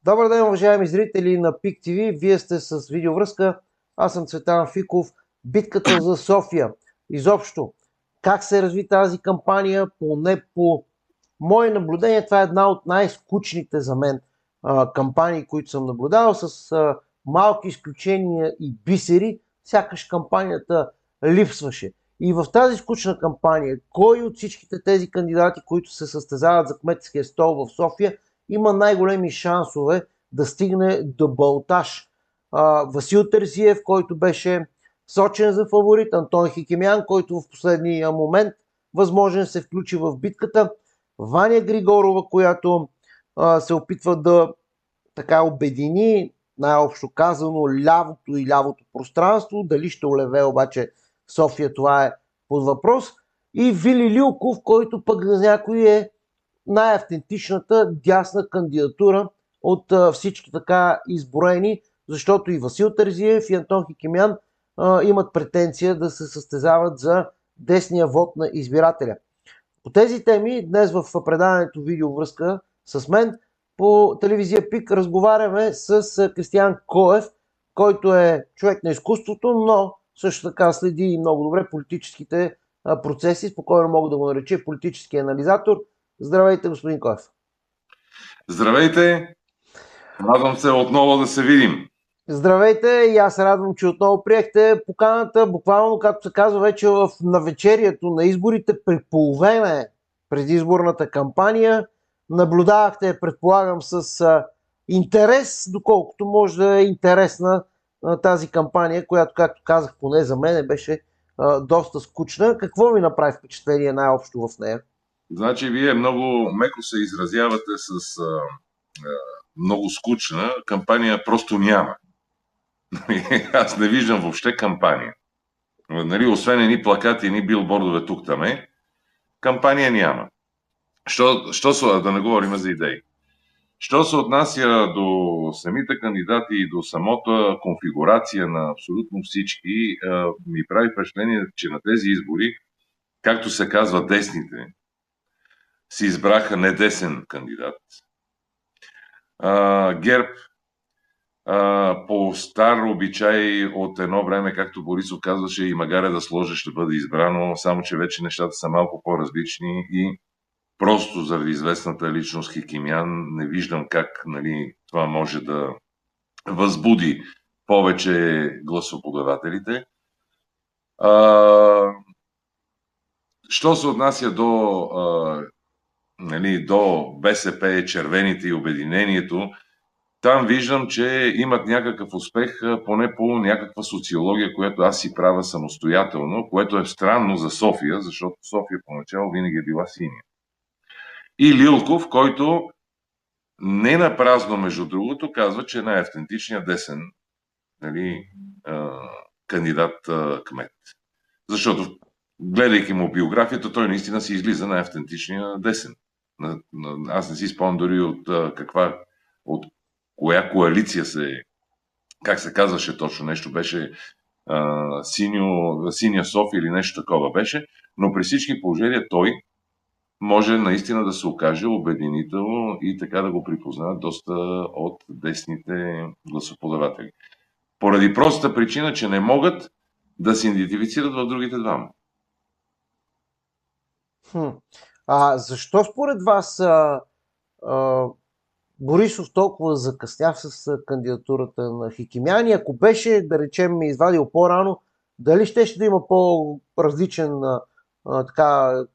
Добър ден, уважаеми зрители на ПИК ТВ. Вие сте с видеовръзка. Аз съм Цветан Фиков. Битката за София. Изобщо, как се разви тази кампания, поне по мое наблюдение, това е една от най-скучните за мен кампании, които съм наблюдавал, с малки изключения и бисери. Сякаш кампанията липсваше. И в тази скучна кампания, кой от всичките тези кандидати, които се състезават за кметския стол в София, има най-големи шансове да стигне до балтаж? Васил Терзиев, който беше сочен за фаворит, Антон Хикемян, който в последния момент възможно се включи в битката, Ваня Григорова, която се опитва да така обедини, най-общо казано, лявото и лявото пространство. Дали ще олеве обаче София, това е под въпрос. И Вили Лилков, който пък за някой е най-автентичната дясна кандидатура от всички така изброени, защото и Васил Терзиев и Антон Хикемян имат претенция да се състезават за десния вод на избирателя. По тези теми днес в предаването видеовръзка с мен по телевизия ПИК разговаряме с Кристиян Коев, който е човек на изкуството, но също така следи много добре политическите процеси, спокойно мога да го нареча политически анализатор. Здравейте, господин Коев. Здравейте! Радвам се отново да се видим. Здравейте, и аз се радвам, че отново приехте поканата. Буквално, както се казва, вече в навечерието на изборите, при половина е предизборната кампания. Наблюдавахте, предполагам, с интерес, доколкото може да е интересна тази кампания, която, както казах, поне за мен беше доста скучна. Какво ви направи впечатление най-общо в нея? Значи, вие много меко се изразявате с много скучна. Кампания просто няма. Аз не виждам въобще кампания. Нали, освен едни плакати, едни билбордове тук-таме, кампания няма. Да не говорим за идеи. Що се отнася до самите кандидати и до самата конфигурация на абсолютно всички, ми прави впечатление, че на тези избори, както се казва, десните си избраха недесен кандидат. ГЕРБ по стар обичай от едно време, както Борисов казваше, и магаре да сложи ще бъде избрано, само че вече нещата са малко по-различни и просто заради известната личност Хикемян не виждам как, нали, това може да възбуди повече гласоподавателите. Що се отнася до БСП, червените и обединението, там виждам, че имат някакъв успех, поне по някаква социология, която аз си правя самостоятелно, което е странно за София, защото София поначало винаги е била синя. И Лилков, който не напразно, между другото, казва, че е най-автентичният десен, нали, кандидат кмет. Защото, гледайки му биографията, той наистина си излиза най-автентичния десен. Аз не си спомням дори от коя коалиция как се казваше точно, нещо беше Синя София или нещо такова беше, но при всички положения той може наистина да се окаже обединително и така да го припознават доста от десните гласоподаватели. Поради простата причина, че не могат да се идентифицират в другите двама. Защо според вас Борисов толкова закъсня с кандидатурата на Хикемян? Ако беше, да речем, извадил по-рано, дали ще да има по-различен,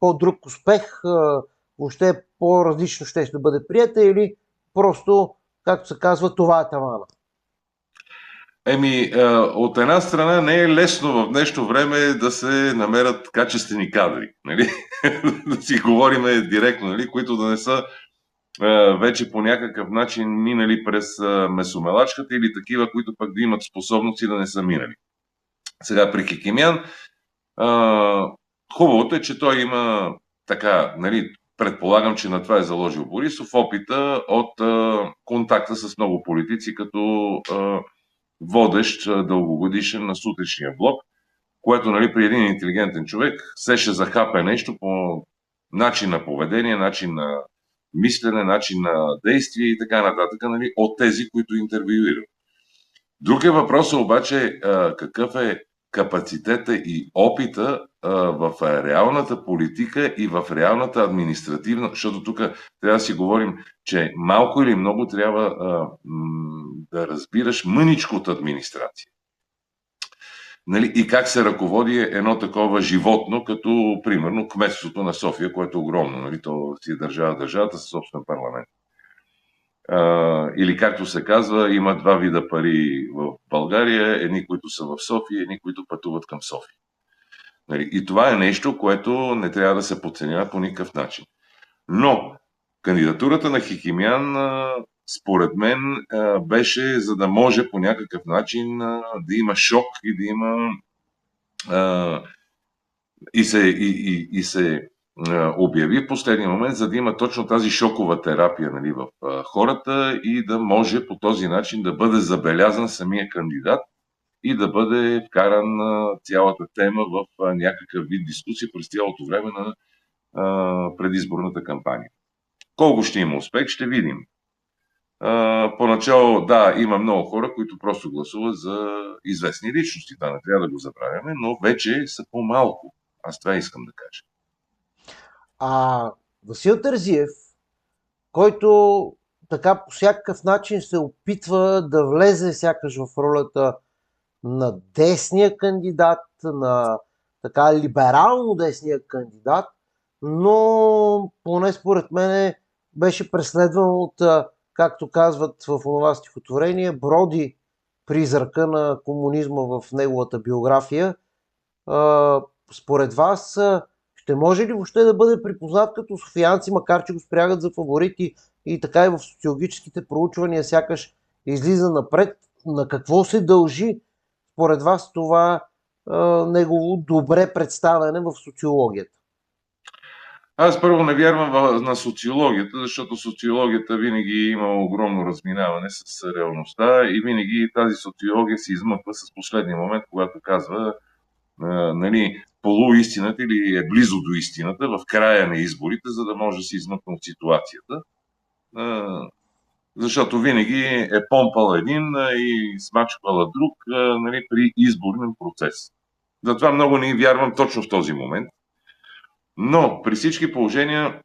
по-друг успех, въобще по-различно ще да бъде приета, или просто, както се казва, това е тавана? От една страна не е лесно в днешно време да се намерят качествени кадри, нали? Да си говорим директно, нали? Които да не са вече по някакъв начин минали през месомелачката или такива, които пък да имат способности да не са минали. Сега при Хикемян хубавото е, че той има така, нали, предполагам, че на това е заложил Борисов, опита от контакта с много политици, като водещ дългогодишен на сутрешния блок, което, нали, при един интелигентен човек се ще захапе нещо по начин на поведение, начин на мислене, начин на действие и така нататък, нали, от тези, които интервюирам. Друг е въпросът обаче какъв е капацитета и опита в реалната политика и в реалната административна, защото тук трябва да си говорим, че малко или много трябва да разбираш мъничко от администрация. Нали, и как се ръководи едно такова животно, като примерно кметството на София, което е огромно. Нали, то си държава държавата със собствен парламент. Или както се казва, има два вида пари в България, едни, които са в София, едни, които пътуват към София. Нали, и това е нещо, което не трябва да се подценява по никакъв начин. Но кандидатурата на Хикимян, според мен, беше за да може по някакъв начин да има шок и да има и се обяви в последния момент, за да има точно тази шокова терапия, нали, в хората и да може по този начин да бъде забелязан самия кандидат и да бъде вкаран цялата тема в някакъв вид дискусия през цялото време на предизборната кампания. Колко ще има успех, ще видим. Поначало, да, има много хора, които просто гласуват за известни личности. Това не трябва да го забравяме, но вече са по-малко. Аз това искам да кажа. Васил Терзиев, който така по всякакъв начин се опитва да влезе сякаш в ролята на десния кандидат, на така либерално десния кандидат, но поне според мен беше преследван от, както казват в онова стихотворение, броди призрака на комунизма в неговата биография. Според вас ще може ли въобще да бъде припознат като софиянци, макар че го спрягат за фаворити и така и в социологическите проучвания сякаш излиза напред? На какво се дължи според вас това негово добре представяне в социологията? Аз първо не вярвам на социологията, защото социологията винаги има огромно разминаване с реалността и винаги тази социология се измъква с последния момент, когато казва нали, полуистината или е близо до истината в края на изборите, за да може да се измъкне от ситуацията. Защото винаги е помпал един и смачквала друг нали, при изборен процес. Затова много не вярвам точно в този момент. Но при всички положения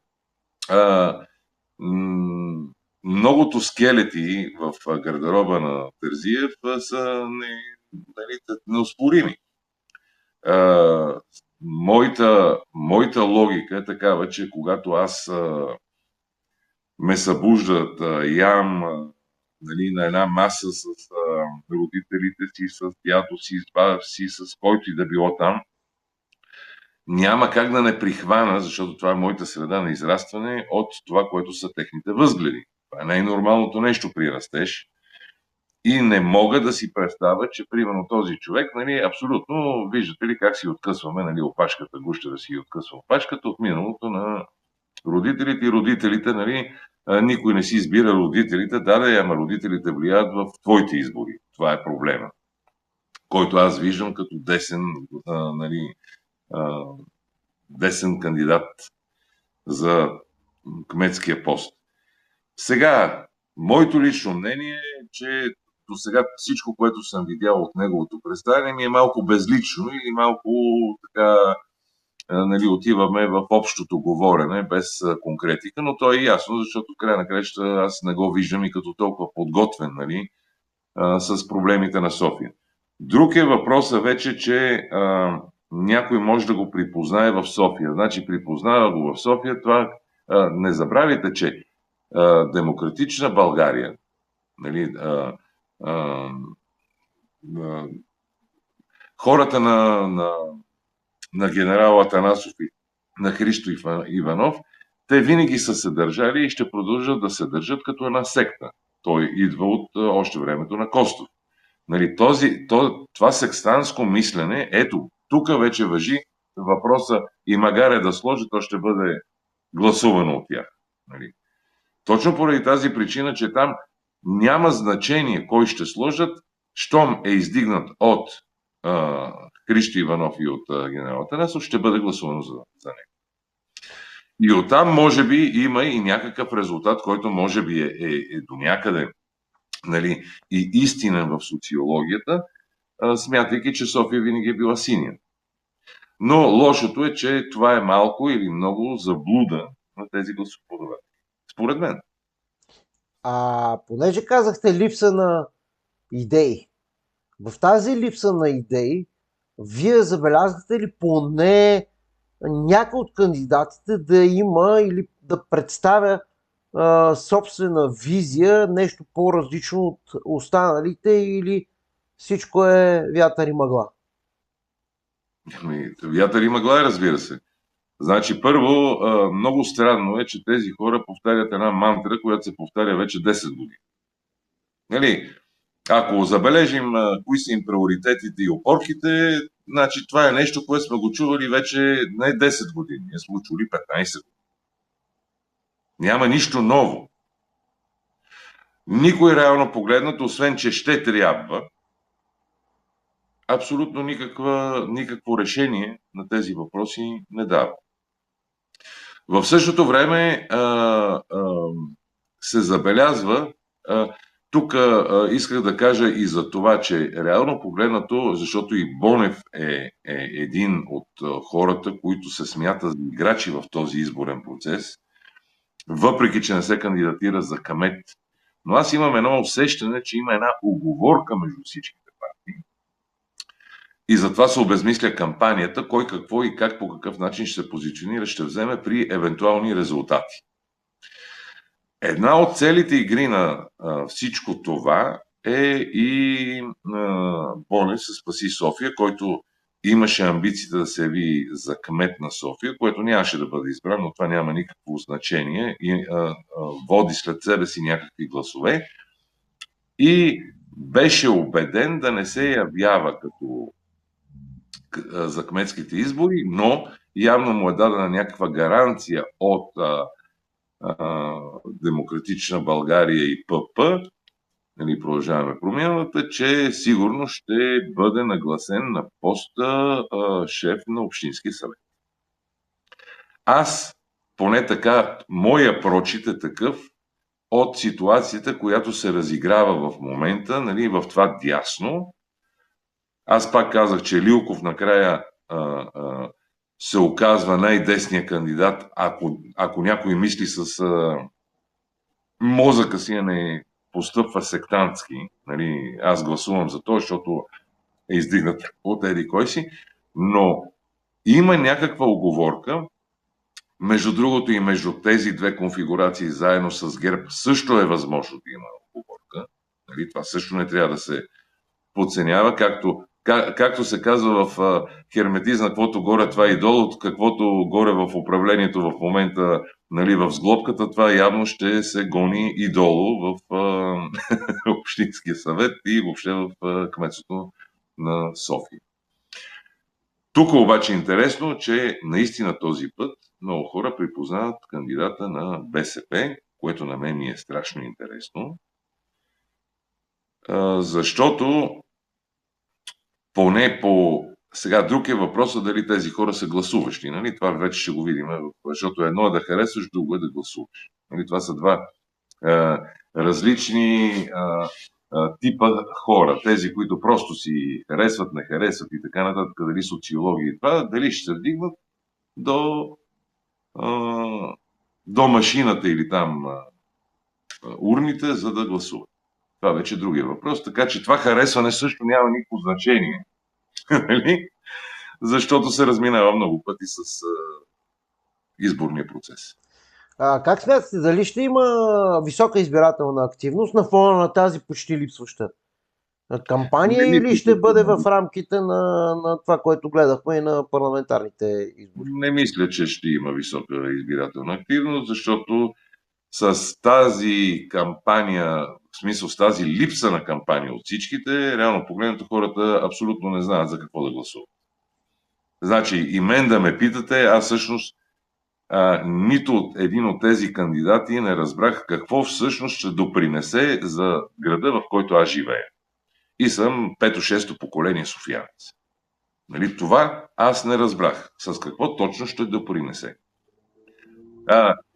многото скелети в гардероба на Терзиев са неоспорими. Моята логика е такава, че когато аз ме събуждат, ям нали, на една маса с родителите си, с дядо си, с баба си, с който и да било там, няма как да не прихвана, защото това е моята среда на израстване, от това, което са техните възгледи. Това е най-нормалното нещо при растеж. И не мога да си представя, че примерно този човек, нали, абсолютно, виждате ли как си откъсваме, нали, опашката, гуща да си откъсва опашката от миналото на родителите и родителите, нали, никой не си избира родителите, да, ама родителите влияят в твоите избори. Това е проблема, който аз виждам като десен, нали, десен кандидат за кметския пост. Сега, моето лично мнение е, че до сега всичко, което съм видял от неговото представяне, ми е малко безлично или малко така, нали, отиваме в общото говорене без конкретика, но то е ясно, защото в края на краща аз не го виждам и като толкова подготвен, нали, с проблемите на София. Друг е въпросът вече, че някой може да го припознае в София. Значи припознава го в София, това не забравяйте, че демократична България, нали, хората на генерал Атанасов и на Христо Иванов, те винаги са се държали и ще продължат да се държат като една секта. Той идва от още времето на Костов. Нали, това секстанско мислене, ето, тук вече важи въпроса и магаре да сложи, то ще бъде гласувано от тях. Нали. Точно поради тази причина, че там няма значение кой ще сложат, щом е издигнат от Христо Иванов и от генерал Атанасов, ще бъде гласувано за него. И оттам може би има и някакъв резултат, който може би е до някъде, нали, и истинен в социологията, смятайки, че София винаги е била синя. Но лошото е, че това е малко или много заблуда на тези гласоподаватели. Според мен. Понеже казахте липса на идеи, в тази липса на идеи, вие забелязахте ли поне някой от кандидатите да има или да представя собствена визия, нещо по-различно от останалите, или всичко е вятър и мъгла? Вятър и мъгла, разбира се. Значи, първо, много странно е, че тези хора повтарят една мантра, която се повтаря вече 10 години. Нали? Ако забележим кои са им приоритетите и опорките, значи това е нещо, което сме го чували вече не 10 години, ние сме го чули 15 години. Няма нищо ново. Никой реално погледнато, освен че ще трябва, абсолютно никакво решение на тези въпроси не дава. В същото време се забелязва, тук исках да кажа и за това, че реално погледнато, защото и Бонев е един от хората, които се смятат за играчи в този изборен процес, въпреки че не се кандидатира за кмет. Но аз имам едно усещане, че има една уговорка между всичките партии и затова се обезмисля кампанията, кой какво и как по какъв начин ще се позиционира, ще вземе при евентуални резултати. Една от целите игри на всичко това е и Бонев се спаси София, който имаше амбициите да се яви за кмет на София, което нямаше да бъде избран, но това няма никакво значение и води след себе си някакви гласове. И беше убеден да не се явява като за кметските избори, но явно му е дадена някаква гаранция от Демократична България и ПП, нали, Продължаваме промяната, че сигурно ще бъде нагласен на поста шеф на Общински съвет. Аз, поне така, моя прочит е такъв от ситуацията, която се разиграва в момента, нали, в това дясно. Аз пак казах, че Лилков накрая се оказва най-десният кандидат, ако някой мисли с мозъка си, не постъпва сектантски. Нали, аз гласувам за това, защото е издигнат от еди кой си, но има някаква уговорка, между другото и между тези две конфигурации заедно с ГЕРБ също е възможно да има уговорка. Нали, това също не трябва да се подценява, както се казва в херметизма, каквото горе това и долу, каквото горе в управлението в момента, нали, в сглобката, това явно ще се гони и долу в Общинския съвет и въобще в кметството на София. Тук обаче е интересно, че наистина този път много хора припознават кандидата на БСП, което на мен ми е страшно интересно, защото поне сега друг е въпросът дали тези хора са гласуващи. Нали? Това вече ще го видим, защото едно е да харесваш, друго е да гласуваш. Нали? Това са два различни типа хора. Тези, които просто си харесват, не харесват и така нататък, дали социология и това, дали ще се вдигнат до машината или там урните, за да гласуват. Това вече е другия въпрос. Така че това харесване също няма никакво значение. Защото се разминава много пъти с изборния процес. Как смятате, дали ще има висока избирателна активност на фона на тази почти липсваща кампания, или ще бъде в рамките на това, което гледахме и на парламентарните избори? Не мисля, че ще има висока избирателна активност, защото с тази кампания, в смисъл с тази липса на кампания от всичките, реално погледнато хората абсолютно не знаят за какво да гласуват. Значи и мен да ме питате, аз всъщност нито от един от тези кандидати не разбрах какво всъщност ще допринесе за града, в който аз живея. И съм 5-6 поколение софиянец. Нали, това аз не разбрах. С какво точно ще допринесе.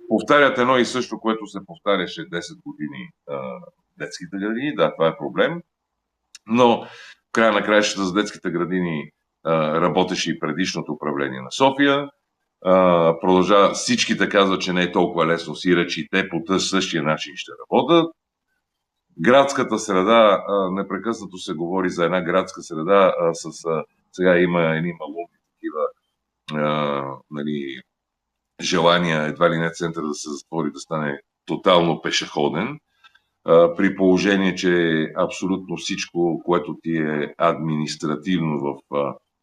Повтарят едно и също, което се повтаряше 10 години детските градини. Да, това е проблем. Но в края на краищата за детските градини работеше и предишното управление на София. Продължава, всичките казват, че не е толкова лесно, сиреч и те по същия начин ще работят. Градската среда, непрекъснато се говори за една градска среда, сега има едни малумни такива нали, желания, едва ли не център да се затвори, да стане тотално пешеходен, при положение, че абсолютно всичко, което ти е административно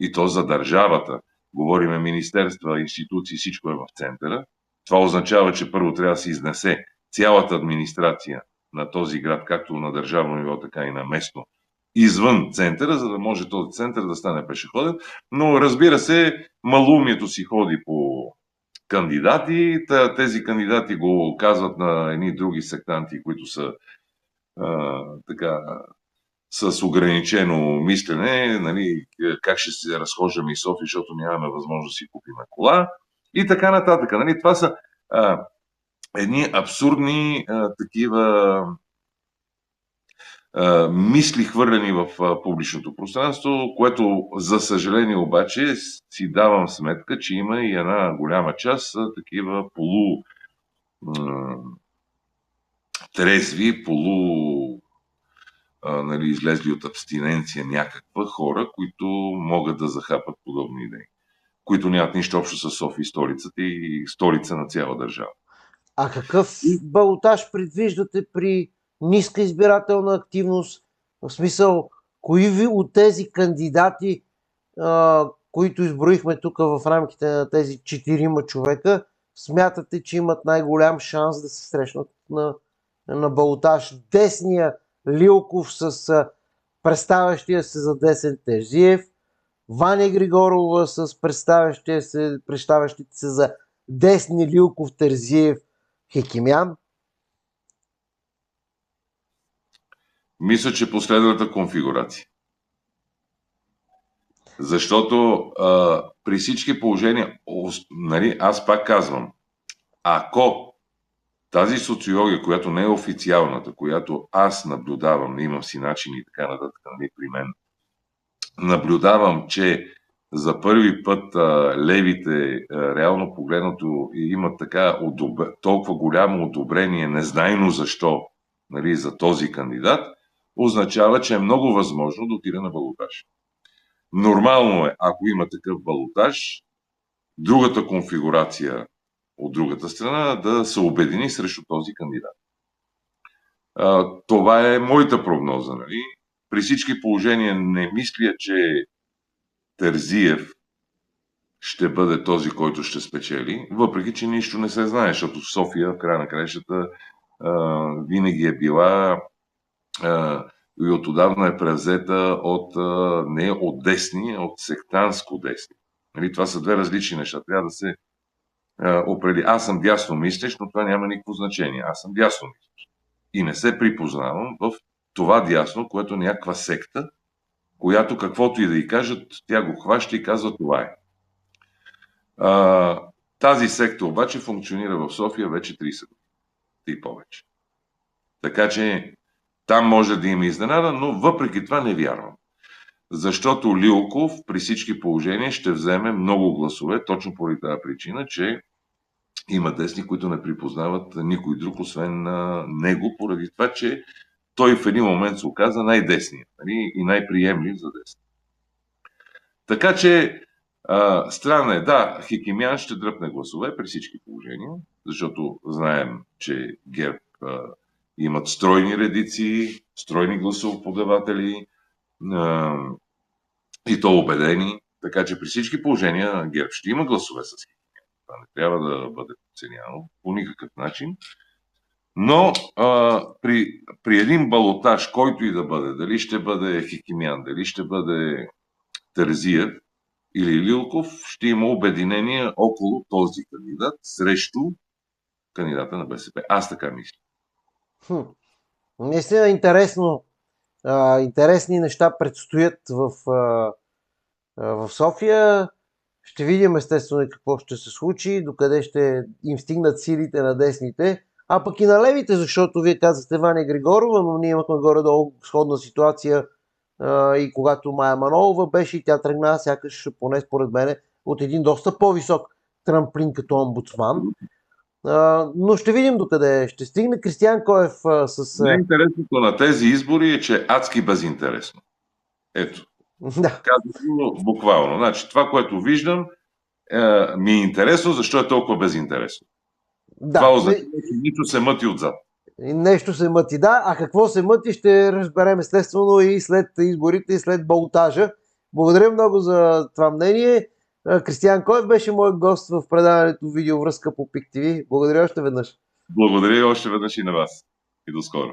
и то за държавата, говориме министерства, институции, всичко е в центъра. Това означава, че първо трябва да се изнесе цялата администрация на този град, както на държавно ниво, така и на местно, извън центъра, за да може този център да стане пешеходен. Но разбира се, малумието си ходи по кандидати. Тези кандидати го казват на едни други сектанти, които са така с ограничено мислене, нали, как ще се разхождаме и София, защото нямаме възможност да си купим кола и така нататък. Нали. Това са едни абсурдни такива мисли хвърлени в публичното пространство, което за съжаление обаче си давам сметка, че има и една голяма част такива трезви, нали, излезли от абстиненция някаква хора, които могат да захапат подобни идеи, които нямат нищо общо с София, столицата и столица на цяла държава. А какъв балотаж предвиждате при ниска избирателна активност? В смисъл, кои от тези кандидати, които изброихме тук в рамките на тези 4 човека, смятате, че имат най-голям шанс да се срещнат на балотаж? Десния Лилков с представящия се за десен Терзиев, Ваня Григорова с представящите се за десни Лилков, Терзиев, Хекимян? Мисля, че последната конфигурация. Защото при всички положения, нали, аз пак казвам, ако тази социология, която не е официалната, която аз наблюдавам, имам си начин и така нататък, нали, при мен, наблюдавам, че за първи път левите, реално погледнато, имат така толкова голямо одобрение, незнайно защо, нали, за този кандидат, означава, че е много възможно да отиде на балотаж. Нормално е, ако има такъв балотаж, другата конфигурация от другата страна да се обедини срещу този кандидат. Това е моята прогноза. Нали? При всички положения не мисля, че Терзиев ще бъде този, който ще спечели, въпреки че нищо не се знае, защото София в края на краищата винаги е била и отдавна е превзета не от десни, а от сектанско десни. Нали, това са две различни неща. Трябва да се определи. Аз съм дясно мислещ, но това няма никакво значение. Аз съм дясно мислещ. И не се припознавам в това дясно, което е някаква секта, която каквото и да й кажат, тя го хваща и казва това е. Тази секта обаче функционира в София вече 30 години и повече. Така че там може да има изненада, но въпреки това не вярвам. Защото Лилков при всички положения ще вземе много гласове, точно поради тази причина, че има десни, които не припознават никой друг, освен него, поради това, че той в един момент се оказа най-десният, нали, и най-приемлив за десни. Така че странно е, да, Хекимян ще дръпне гласове при всички положения, защото знаем, че ГЕРБ имат стройни редици, стройни гласоподаватели и то убедени, така че при всички положения ГЕРБ ще има гласове с Хекимян. Това не трябва да бъде подценявано по никакъв начин. Но при един балотаж, който и да бъде, дали ще бъде Хекимян, дали ще бъде Терзиев или Лилков, ще има обединение около този кандидат срещу кандидата на БСП. Аз така мисля. Наистина интересно. Интересни неща предстоят в София. Ще видим естествено и какво ще се случи, докъде ще им стигнат силите на десните, а пък и на левите, защото вие казахте Ваня Григорова, но ние имахме горе-долу сходна ситуация и когато Мая Манолова беше и тя тръгна, сякаш поне според мен, от един доста по-висок трамплин като омбудсман. Но ще видим докъде ще стигне. Кристиян Коев с... Неинтересното на тези избори е, че е адски безинтересно. Ето. Да. Казвам буквално. Значи, това, което виждам, ми е интересно, защо е толкова безинтересно. Това означава, че нито се мъти отзад. Нещо се мъти, да. А какво се мъти, ще разберем естествено и след изборите, и след болтажа. Благодаря много за това мнение. Кристиян Коев беше мой гост в предаването Видеовръзка по ПИК ТВ. Благодаря още веднъж. Благодаря още веднъж и на вас. И до скоро.